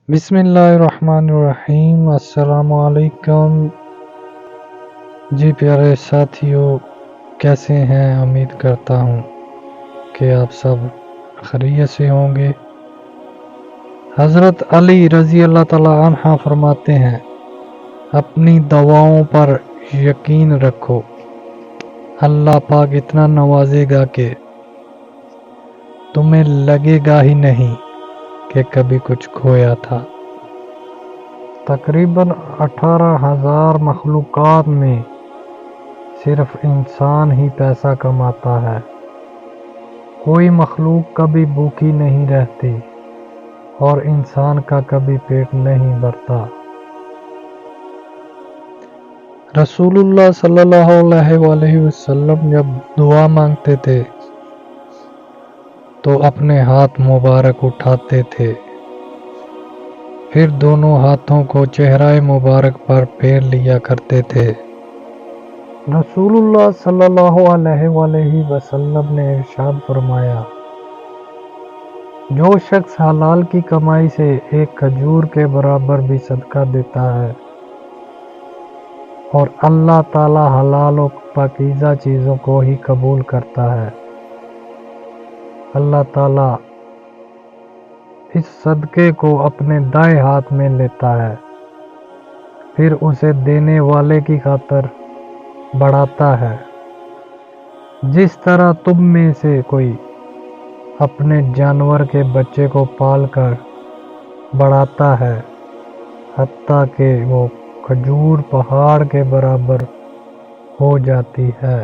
बिस्मिल्लाहिर्रहमानिर्रहीम। अस्सलाम वालेकुम। जी प्यारे साथियों, कैसे हैं? उम्मीद करता हूँ कि आप सब खैरियत से होंगे। हज़रत अली रज़ी अल्लाह तआला अन्हा फरमाते हैं, अपनी दवाओं पर यकीन रखो, अल्लाह पाक इतना नवाजेगा कि तुम्हें लगेगा ही नहीं कि कभी कुछ खोया था। तकरीबन 18,000 मखलूक़ात में सिर्फ इंसान ही पैसा कमाता है। कोई मखलूक कभी भूखी नहीं रहती और इंसान का कभी पेट नहीं भरता। रसूलुल्लाह सल्लल्लाहु अलैहि वसल्लम जब दुआ मांगते थे तो अपने हाथ मुबारक उठाते थे, फिर दोनों हाथों को चेहरा मुबारक पर फेर लिया करते थे। रसूलुल्लाह सल्लल्लाहु अलैहि वसल्लम ने इरशाद फरमाया, जो शख्स हलाल की कमाई से एक खजूर के बराबर भी सदका देता है और अल्लाह ताला हलाल और पाकीज़ा चीज़ों को ही कबूल करता है, अल्लाह ताला इस सदके को अपने दाएं हाथ में लेता है, फिर उसे देने वाले की खातिर बढ़ाता है। जिस तरह तुम में से कोई अपने जानवर के बच्चे को पाल कर बढ़ाता है हत्ता कि वो खजूर पहाड़ के बराबर हो जाती है।